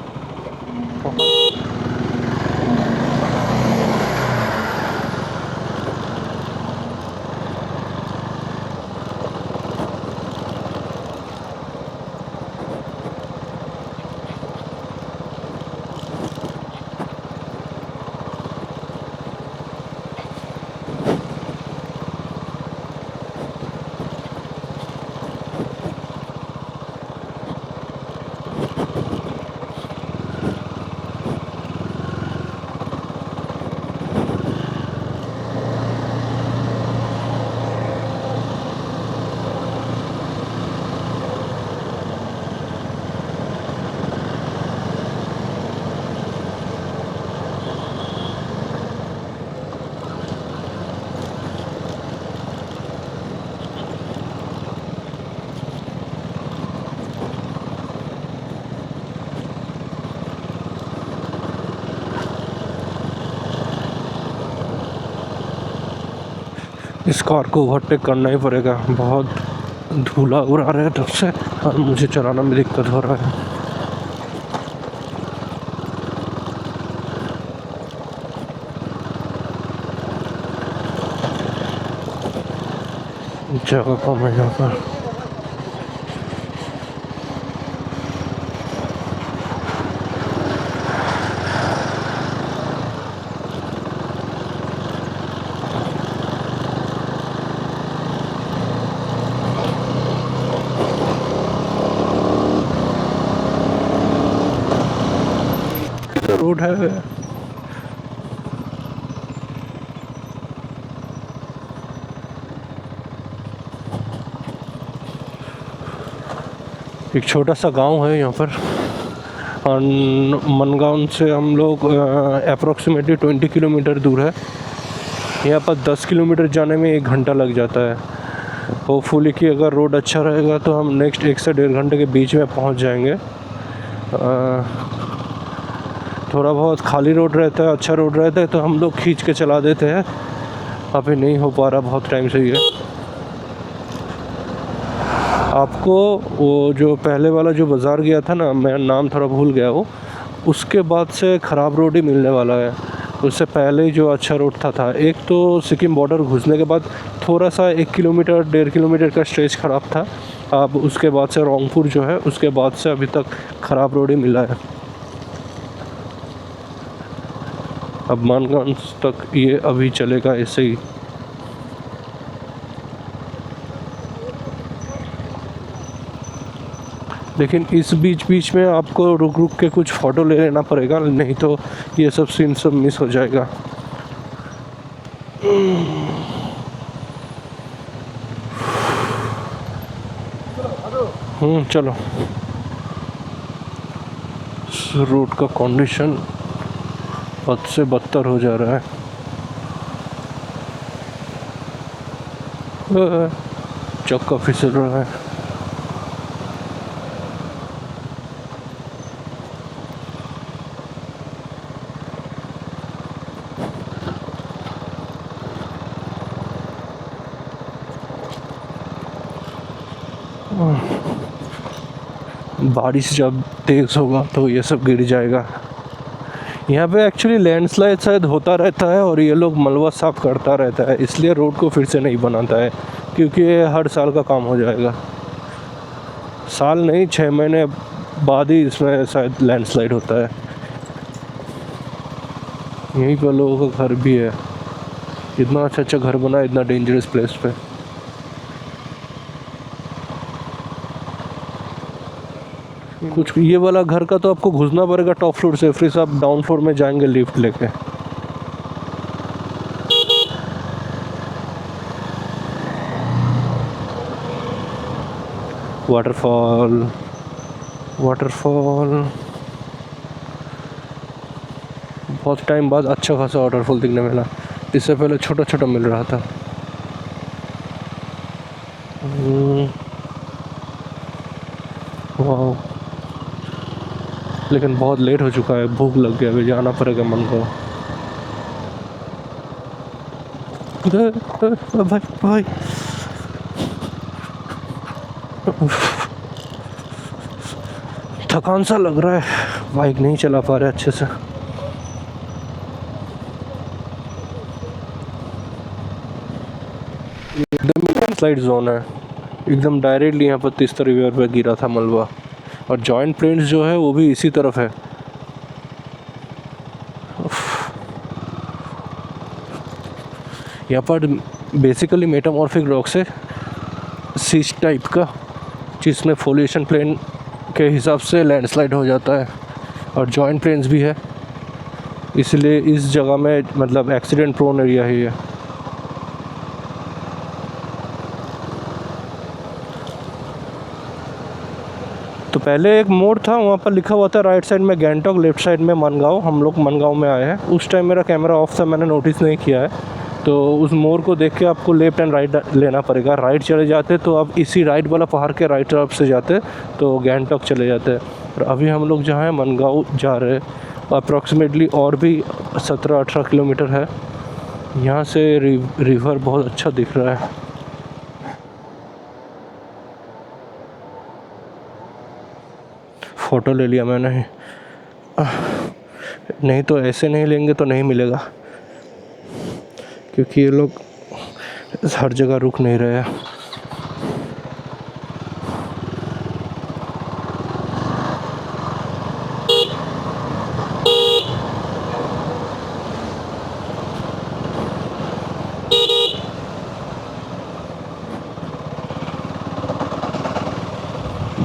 इस कार को ओवरटेक करना ही पड़ेगा, बहुत धूला उड़ा रहा है तब से और मुझे चलाना में दिक्कत हो रहा है। जगह कम है यहाँ पर। रोड है। एक छोटा सा गांव है यहाँ पर, और मनगांव से हम लोग अप्रोक्सीमेटली 20 किलोमीटर दूर है। यहाँ पर 10 किलोमीटर जाने में 1 घंटा लग जाता है। होपफुली कि अगर रोड अच्छा रहेगा तो हम नेक्स्ट 1 से 1.5 घंटे के बीच में पहुँच जाएंगे। थोड़ा बहुत खाली रोड रहता है, अच्छा रोड रहता है तो हम लोग खींच के चला देते हैं। अभी नहीं हो पा रहा बहुत टाइम से ये। आपको वो जो पहले वाला जो बाज़ार गया था ना, मैं नाम थोड़ा भूल गया वो, उसके बाद से ख़राब रोड ही मिलने वाला है। उससे पहले जो अच्छा रोड था एक तो सिक्किम बॉर्डर घुसने के बाद थोड़ा सा 1 किलोमीटर 1.5 किलोमीटर का स्ट्रेच ख़राब था। अब उसके बाद से रोंगपुर जो है उसके बाद से अभी तक ख़राब रोड ही मिला है। अब मानगंज तक ये अभी चलेगा ऐसे ही। लेकिन इस बीच में आपको रुक रुक के कुछ फ़ोटो ले लेना पड़ेगा, नहीं तो ये सब सीन सब मिस हो जाएगा। चलो। रोड का कंडीशन बद से बदतर हो जा रहा है। चक्का फिसल रहा है। बारिश जब तेज़ होगा तो ये सब गिर जाएगा। यहाँ पे एक्चुअली लैंडस्लाइड शायद होता रहता है और ये लोग मलबा साफ़ करता रहता है, इसलिए रोड को फिर से नहीं बनाता है, क्योंकि ये हर साल का काम हो जाएगा। साल नहीं, 6 महीने बाद ही इसमें शायद लैंडस्लाइड होता है। यहीं पर लोगों का घर भी है। इतना अच्छा घर बना है इतना डेंजरस प्लेस पे। कुछ ये वाला घर का तो आपको घुसना पड़ेगा टॉप फ्लोर से, फिर आप डाउन फ्लोर में जाएंगे लिफ्ट लेके। वाटरफॉल बहुत टाइम बाद अच्छा खासा वाटरफॉल दिखने मिला। इससे पहले छोटा छोटा मिल रहा था। वाह, लेकिन बहुत लेट हो चुका है, भूख लग गया, अभी जाना पड़ेगा मन को। भाई भाई थकान सा लग रहा है, बाइक नहीं चला पा रहे अच्छे से। एकदम स्लाइड जोन है, एकदम डायरेक्टली यहाँ पर तीस्ता रिवर पे गिरा था मलबा, और जॉइंट प्लेन्स जो है वो भी इसी तरफ है। यहाँ पर बेसिकली मेटामॉर्फिक रॉक्स है, सीस्ट टाइप का, जिसमें फोलिएशन प्लेन के हिसाब से लैंडस्लाइड हो जाता है, और जॉइंट प्लेन्स भी है, इसलिए इस जगह में मतलब एक्सीडेंट प्रोन एरिया ही है। तो पहले एक मोड़ था, वहाँ पर लिखा हुआ था राइट साइड में गैंगटॉक, लेफ्ट साइड में मनगांव। हम लोग मनगांव में आए हैं। उस टाइम मेरा कैमरा ऑफ था, मैंने नोटिस नहीं किया है। तो उस मोड़ को देख के आपको लेफ्ट एंड राइट लेना पड़ेगा। राइट चले जाते तो आप इसी राइट वाला पहाड़ के राइट तरफ से जाते तो गैंगटॉक चले जाते। और अभी हम लोग जहाँ हैं मनगांव जा रहे हैं, अप्रॉक्सीमेटली और भी 17-18 किलोमीटर है। यहाँ से रिवर बहुत अच्छा दिख रहा है। फ़ोटो ले लिया मैंने, नहीं तो ऐसे नहीं लेंगे तो नहीं मिलेगा, क्योंकि ये लोग हर जगह रुक नहीं रहे हैं।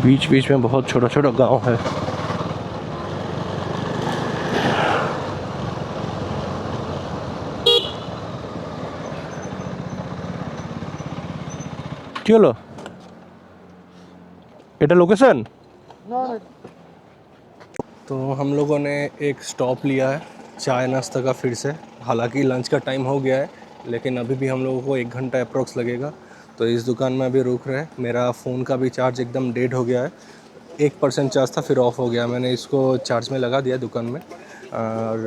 बीच बीच में बहुत छोटा छोटा गांव है। কি হলো এটা লোকেশন तो हम लोगों ने एक स्टॉप लिया है चाय नाश्ता का फिर से। हालांकि लंच का टाइम हो गया है लेकिन अभी भी हम लोगों को 1 घंटा अप्रोक्स लगेगा। तो इस दुकान में अभी रुक रहे हैं। मेरा फ़ोन का भी चार्ज एकदम डेड हो गया है, 1% चार्ज था फिर ऑफ हो गया। मैंने इसको चार्ज में लगा दिया दुकान में और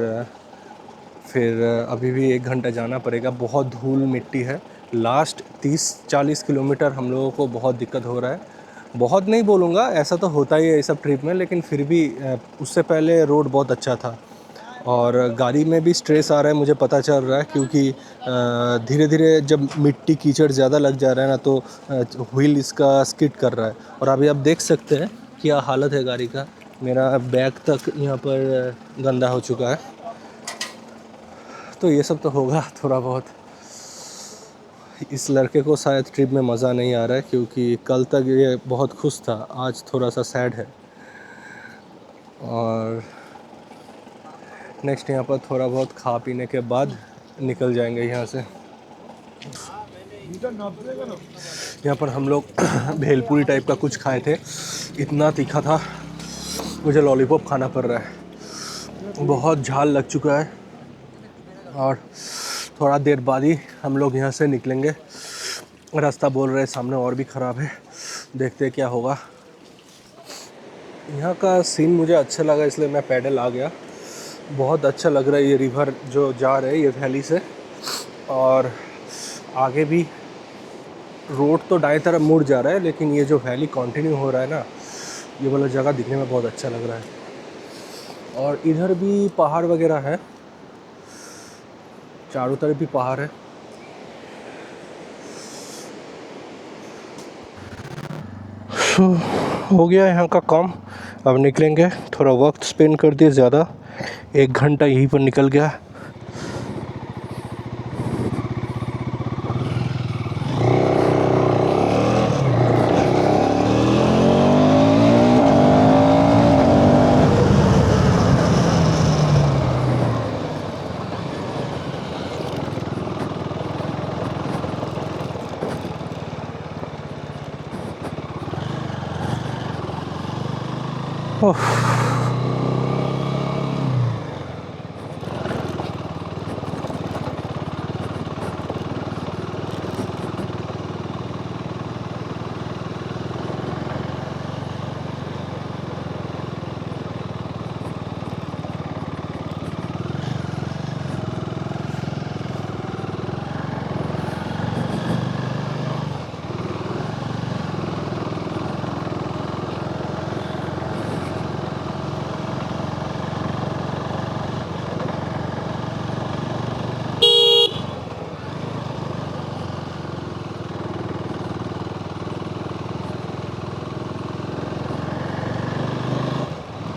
फिर अभी भी 1 घंटा जाना पड़ेगा। बहुत धूल मिट्टी है। लास्ट 30-40 किलोमीटर हम लोगों को बहुत दिक्कत हो रहा है। बहुत नहीं बोलूँगा, ऐसा तो होता ही है इस सब ट्रिप में, लेकिन फिर भी उससे पहले रोड बहुत अच्छा था और गाड़ी में भी स्ट्रेस आ रहा है मुझे पता चल रहा है, क्योंकि धीरे धीरे जब मिट्टी कीचड़ ज़्यादा लग जा रहा है ना तो व्हील इसका स्किड कर रहा है। और अभी आप देख सकते हैं क्या हालत है गाड़ी का। मेरा बैग तक यहाँ पर गंदा हो चुका है। तो ये सब तो होगा थोड़ा बहुत। इस लड़के को शायद ट्रिप में मज़ा नहीं आ रहा है, क्योंकि कल तक ये बहुत खुश था, आज थोड़ा सा सैड है। और नेक्स्ट यहाँ पर थोड़ा बहुत खा पीने के बाद निकल जाएंगे यहाँ से। यहाँ पर हम लोग भेलपूरी टाइप का कुछ खाए थे, इतना तीखा था मुझे लॉलीपॉप खाना पड़ रहा है। बहुत झाल लग चुका है और थोड़ा देर बाद ही हम लोग यहाँ से निकलेंगे। रास्ता बोल रहे सामने और भी ख़राब है, देखते हैं क्या होगा। यहाँ का सीन मुझे अच्छा लगा इसलिए मैं पैदल आ गया। बहुत अच्छा लग रहा है ये रिवर जो जा रहे हैं ये वैली से, और आगे भी रोड तो दाएं तरफ मुड़ जा रहा है, लेकिन ये जो वैली कंटिन्यू हो रहा है ना, ये वाला जगह दिखने में बहुत अच्छा लग रहा है। और इधर भी पहाड़ वगैरह है, चारों तरफ भी पहाड़ है। हो गया यहाँ का काम, अब निकलेंगे। थोड़ा वक्त स्पेंड कर दिए ज़्यादा, 1 घंटा यहीं पर निकल गया।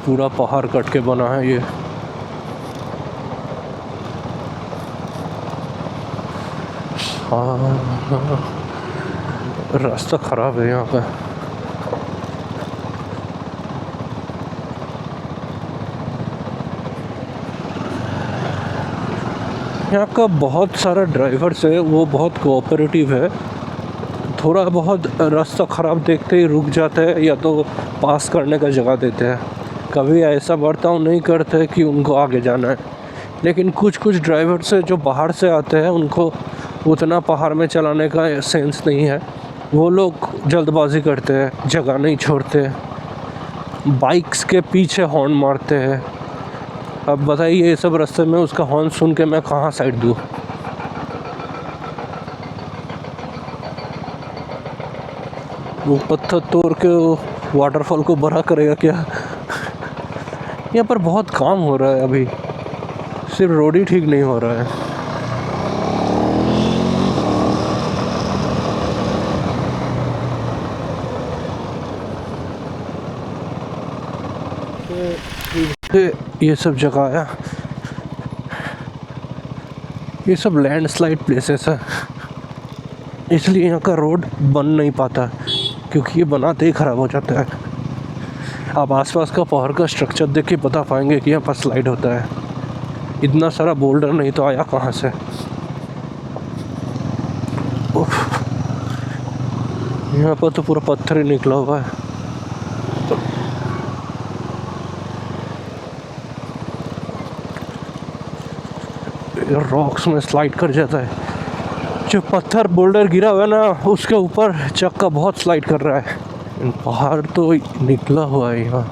पूरा पहाड़ कट के बना है ये। हाँ, रास्ता ख़राब है यहाँ पे। यहाँ का बहुत सारा ड्राइवर्स है, वो बहुत कोऑपरेटिव है। थोड़ा बहुत रास्ता ख़राब देखते ही रुक जाते हैं या तो पास करने का जगह देते हैं। कभी ऐसा बर्ताव नहीं करते कि उनको आगे जाना है। लेकिन कुछ कुछ ड्राइवर्स है जो बाहर से आते हैं, उनको उतना पहाड़ में चलाने का सेंस नहीं है। वो लोग जल्दबाजी करते हैं, जगह नहीं छोड़ते, बाइक्स के पीछे हॉर्न मारते हैं। अब बताइए ये सब रास्ते में उसका हॉर्न सुन के मैं कहाँ साइड दूँ। वो पत्थर तोड़ के वाटरफॉल को बड़ा करेगा क्या। यहाँ पर बहुत काम हो रहा है अभी, सिर्फ रोड ही ठीक नहीं हो रहा है। ये सब जगह है, ये सब लैंडस्लाइड प्लेसेस है, इसलिए यहाँ का रोड बन नहीं पाता, क्योंकि ये बनाते ही ख़राब हो जाता है। आप आसपास का पहाड़ का स्ट्रक्चर देख के बता पाएंगे कि यहाँ पर स्लाइड होता है। इतना सारा बोल्डर नहीं तो आया कहाँ से। यहाँ पर तो पूरा पत्थर ही निकला हुआ है। रॉक्स में स्लाइड कर जाता है। जो पत्थर बोल्डर गिरा हुआ है ना, उसके ऊपर चक्का बहुत स्लाइड कर रहा है। पहाड़ तो निकला हुआ है यहाँ।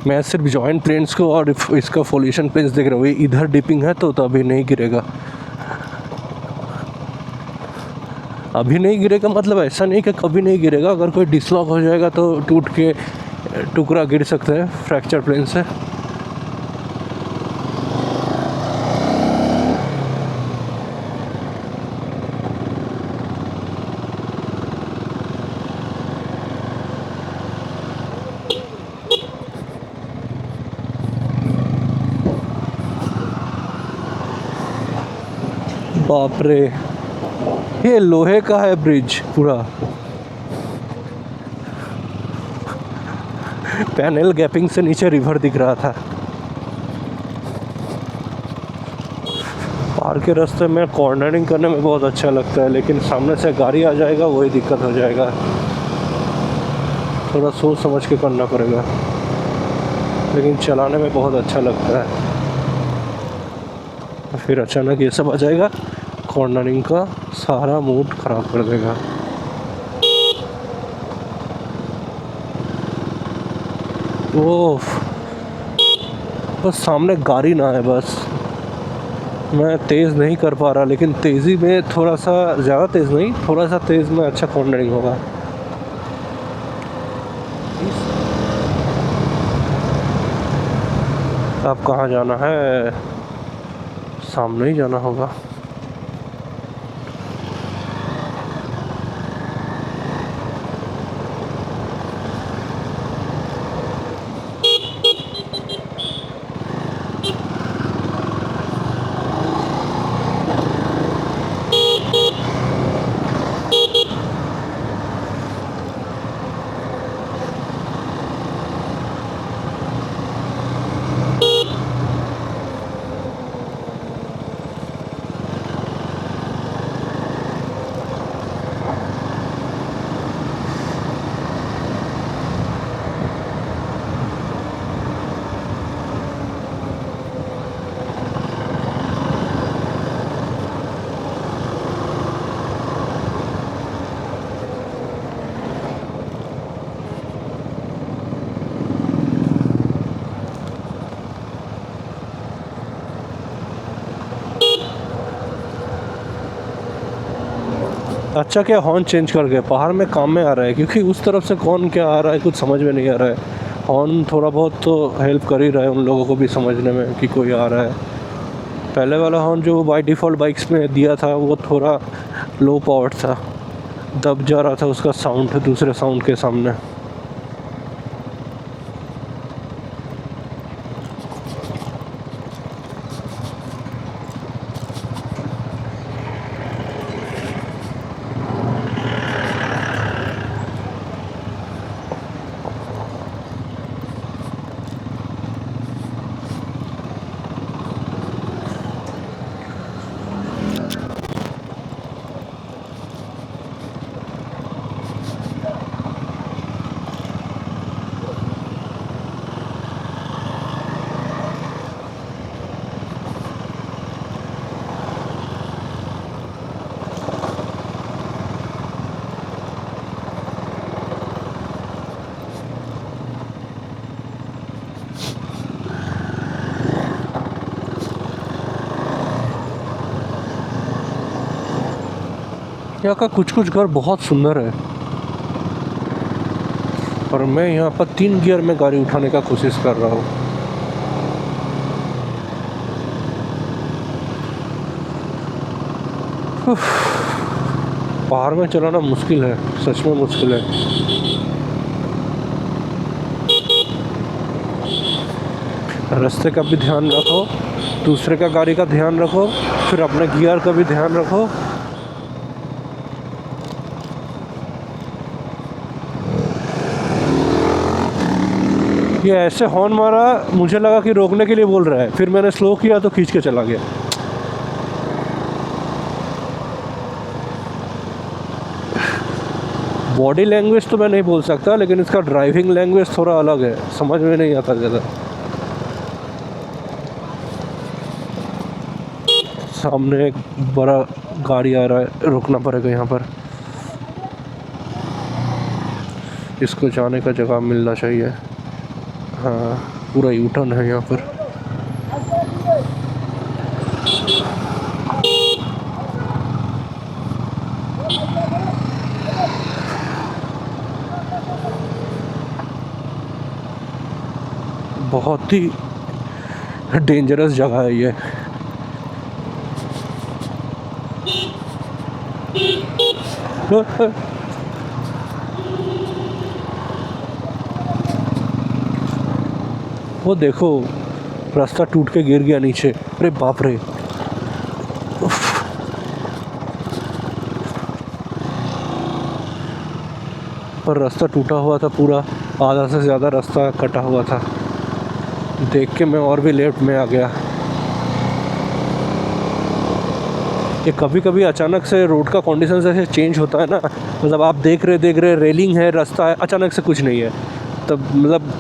मैं सिर्फ जॉइंट प्लेन्स को और इसका फॉलिएशन प्लेन्स देख रहा हूँ। इधर डिपिंग है तो अभी नहीं गिरेगा। अभी नहीं गिरेगा मतलब ऐसा नहीं कि कभी नहीं गिरेगा। अगर कोई डिसलॉक हो जाएगा तो टूट के टुकड़ा गिर सकता है फ्रैक्चर प्लेन से। बाप रे, ये लोहे का है ब्रिज पूरा। पैनल गैपिंग से नीचे रिवर दिख रहा था। पार के रास्ते में कॉर्नरिंग करने में बहुत अच्छा लगता है, लेकिन सामने से गाड़ी आ जाएगा वही दिक्कत हो जाएगा। थोड़ा सोच समझ के करना पड़ेगा, लेकिन चलाने में बहुत अच्छा लगता है। फिर अचानक ये सब आ जाएगा, कॉर्नरिंग का सारा मूड ख़राब कर देगा। ओह, बस सामने गाड़ी ना है बस। मैं तेज़ नहीं कर पा रहा, लेकिन तेज़ी में थोड़ा सा, ज़्यादा तेज़ नहीं, थोड़ा सा तेज़ में अच्छा कॉर्नरिंग होगा। अब कहाँ जाना है? सामने ही जाना होगा। अच्छा क्या हॉर्न चेंज कर गए, पहाड़ में काम में आ रहा है, क्योंकि उस तरफ से कौन क्या आ रहा है कुछ समझ में नहीं आ रहा है। हॉर्न थोड़ा बहुत तो हेल्प कर ही रहा है उन लोगों को भी समझने में कि कोई आ रहा है। पहले वाला हॉर्न जो बाय डिफ़ॉल्ट बाइक्स में दिया था वो थोड़ा लो पावर था, दब जा रहा था उसका साउंड दूसरे साउंड के सामने। यहाँ का कुछ कुछ घर बहुत सुंदर है, और मैं यहाँ पर 3 गियर में गाड़ी उठाने का कोशिश कर रहा हूँ। पहाड़ में चलाना मुश्किल है, सच में मुश्किल है। रास्ते का भी ध्यान रखो, दूसरे का गाड़ी का ध्यान रखो, फिर अपने गियर का भी ध्यान रखो। ये ऐसे हॉर्न मारा, मुझे लगा कि रोकने के लिए बोल रहा है, फिर मैंने स्लो किया तो खींच के चला गया। बॉडी लैंग्वेज तो मैं नहीं बोल सकता, लेकिन इसका ड्राइविंग लैंग्वेज थोड़ा अलग है, समझ में नहीं आता ज़्यादा। सामने एक बड़ा गाड़ी आ रहा है, रुकना पड़ेगा यहाँ पर। इसको जाने का जगह मिलना चाहिए। हाँ, पूरा यू टर्न है यहाँ पर। बहुत ही डेंजरस जगह है ये। वो देखो, रास्ता टूट के गिर गया नीचे। अरे बाप रे। उफ। पर रास्ता टूटा हुआ था पूरा, आधा से ज़्यादा रास्ता कटा हुआ था। देख के मैं और भी लेफ्ट में आ गया। ये कभी कभी अचानक से रोड का कंडीशन ऐसे चेंज होता है ना, मतलब आप देख रहे रेलिंग है, रास्ता है, अचानक से कुछ नहीं है, तब मतलब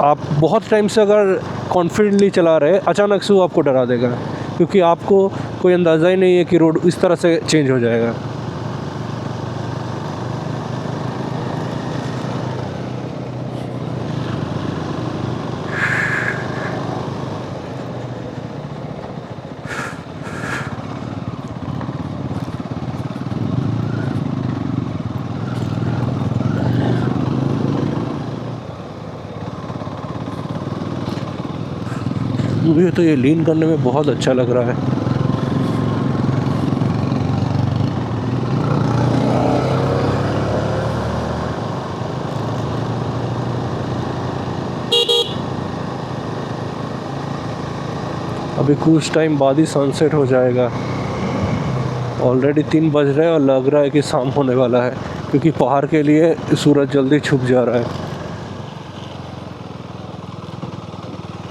आप बहुत टाइम से अगर कॉन्फिडेंटली चला रहे, अचानक से वो आपको डरा देगा, क्योंकि आपको कोई अंदाज़ा ही नहीं है कि रोड इस तरह से चेंज हो जाएगा। मुझे तो ये लीन करने में बहुत अच्छा लग रहा है। अभी कुछ टाइम बाद ही सनसेट हो जाएगा। ऑलरेडी 3 बज रहे हैं और लग रहा है कि शाम होने वाला है, क्योंकि पहाड़ के लिए सूरज जल्दी छुप जा रहा है।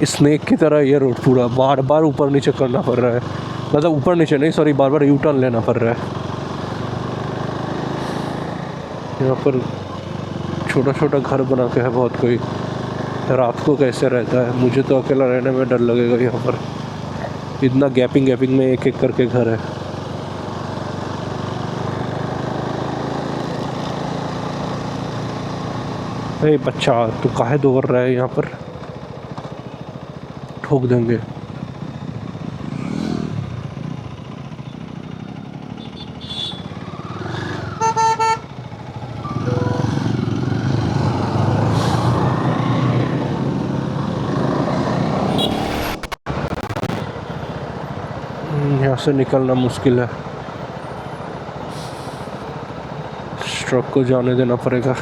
स्नेक की तरह ये रोड पूरा बार बार ऊपर नीचे करना पड़ रहा है, मतलब ऊपर नीचे नहीं, सॉरी, बार बार यू टर्न लेना पड़ रहा है। यहाँ पर छोटा छोटा घर बना के है बहुत कोई। रात को कैसे रहता है, मुझे तो अकेला रहने में डर लगेगा। यहाँ पर इतना गैपिंग में एक एक करके घर है। अरे बच्चा, तू काहे दौड़ रहा है यहाँ पर? ठोक देंगे। यहाँ से निकलना मुश्किल है, ट्रक को जाने देना पड़ेगा।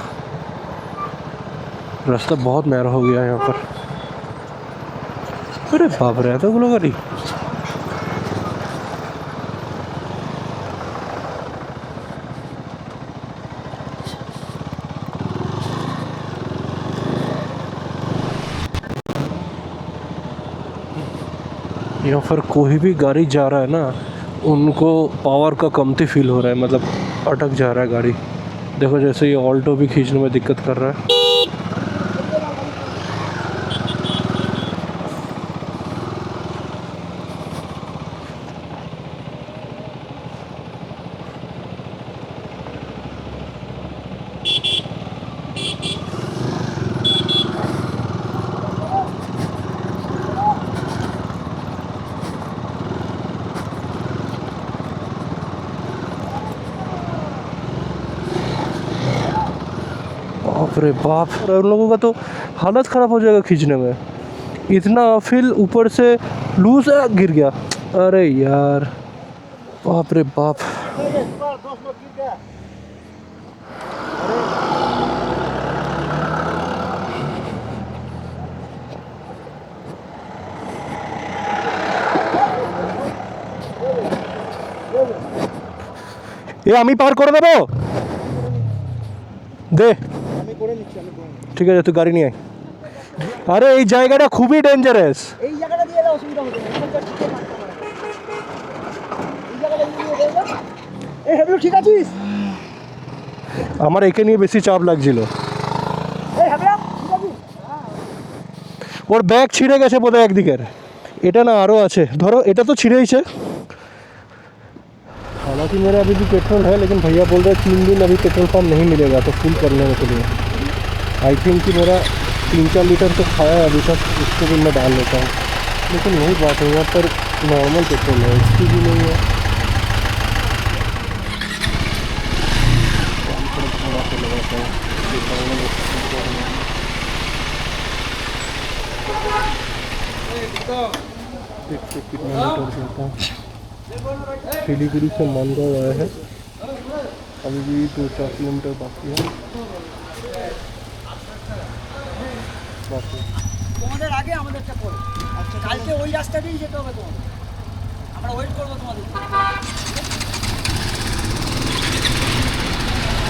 रास्ता बहुत नैरो हो गया है यहाँ पर। अरे बाप रे, तो बोलो गाड़ी। यहाँ पर कोई भी गाड़ी जा रहा है ना, उनको पावर का कमती फील हो रहा है, मतलब अटक जा रहा है गाड़ी। देखो जैसे ये ऑल्टो भी खींचने में दिक्कत कर रहा है। बाप रे बाप, उन लोगों का तो हालत ख़राब हो जाएगा खींचने में। इतना फिल ऊपर से लूज है, गिर गया। अरे यार, बाप रे बाप। ये আমি পার করে দেবো দে। ঠিক আছে, তুই গাড়ি নিয়ে আয়। আরে এই জায়গাটা খুবই ডেঞ্জারাস। এই জায়গাটা দিয়ে দাও, অসুবিধা হবে না। এই জায়গাটা দিয়ে দাও। এই হেবলু, ঠিক আছিস? আমার একে নিয়ে বেশি চাপ লাগছিল এই হবে ঠিক আছে ওর ব্যাগ ছিঁড়ে গেছে বোধহয় একদিকের এটা না আরও আছে ধরো এটা तो छिड़ेइছে हालांकि मेरा अभी भी पेट्रोल है लेकिन भैया बोल रहे 3 दिन अभी पेट्रोल पंप नहीं मिलेगा तो फुल करने के लिए आई थिंक कि मेरा 3-4 लीटर तो खाया है अभी तक उसको भी मैं डाल लेता हूँ लेकिन वही बात है यहाँ पर नॉर्मल पेट्रोल है इसकी भी नहीं है देखते कितना लीटर चलता है सिलीगुड़ी से मानगांव आया है अभी भी 2-4 किलोमीटर बाकी है बाकी তোমাদের আগে আমাদেরটা পড়ো আচ্ছা কালকে ওই রাস্তা দিয়েই যেতে হবে তোমাদের আমরা ওয়েট করব তোমাদের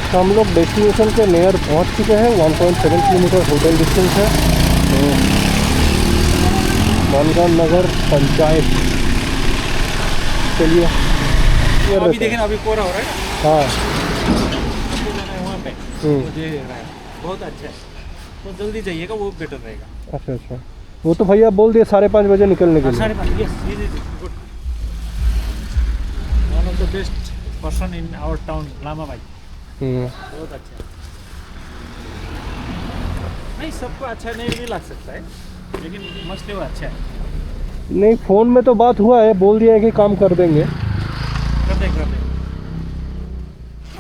तो हम लोग डेस्टिनेशन के नियर पहुंच चुके हैं 1.7 किलोमीटर होटल डिस्टेंस है तो मानगांव नगर पंचायत चलिए अभी देखें अभी कोहरा हो रहा है हाँ आपको जाना है वहाँ पे मुझे रहा है बहुत अच्छा है तो जल्दी जाइएगा वो बेटर रहेगा अच्छा अच्छा वो तो भैया बोल दिए 5:30 बजे निकलने के लिए 5:30 yes good one of the best person in our town Lama भाई बहुत अच्छा है नहीं सबको अच्छा नहीं भी लग सकता है लेकिन मस्त वो अच्छा है नहीं फ़ोन में तो बात हुआ है बोल दिया है कि काम कर देंगे कर दे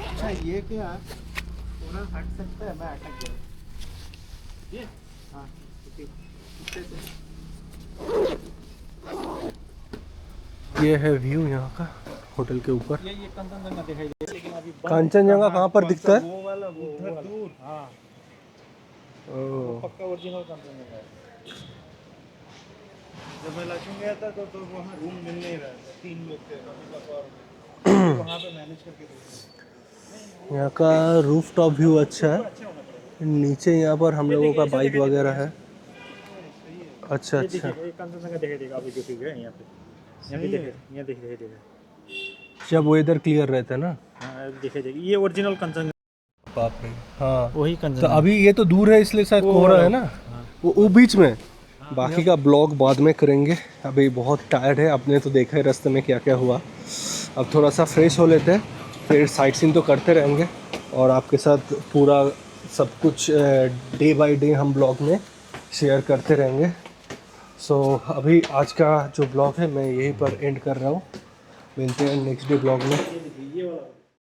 अच्छा ये क्या पूरा हट सकता है मैं अटक गया ये हाँ ये है व्यू यहाँ का होटल के ऊपर ये कंचनजंगा दिखाई दे लेकिन अभी कांचनजंगा कहाँ पर दिखता है वो वाला वो दूर हाँ ओह, पक्का ओरिजिनल कंचनजंगा है जब मैं लक्ष्मी गया था तो वहाँ रूम मिल नहीं रहा था 3 लोग थे वहाँ पे मैनेज करके दे यहाँ का रूफ टॉप व्यू अच्छा है नीचे यहाँ पर हम लोगों का बाइक वगैरह है अच्छा अच्छा ये कंचनजंगा दिखाई देगा अभी जो ठीक है यहाँ पे देखे यहाँ दिखाई देगा जब वेदर क्लियर रहता है ना हाँ दिखाई देगा ये ओरिजिनल कंचनजंगा बाप रे हाँ वही तो कंचनजंगा अभी ये तो दूर है इसलिए शायद कोहरा है ना वो बीच में बाकी का ब्लॉग बाद में करेंगे अभी बहुत टायर्ड है आपने तो देखा है रास्ते में क्या क्या हुआ अब थोड़ा सा फ्रेश हो लेते हैं फिर साइट सीन तो करते रहेंगे और आपके साथ पूरा सब कुछ डे बाय डे हम ब्लॉग में शेयर करते रहेंगे सो अभी आज का जो ब्लॉग है मैं यहीं पर एंड कर रहा हूँ मिलते हैं नेक्स्ट डे ब्लॉग में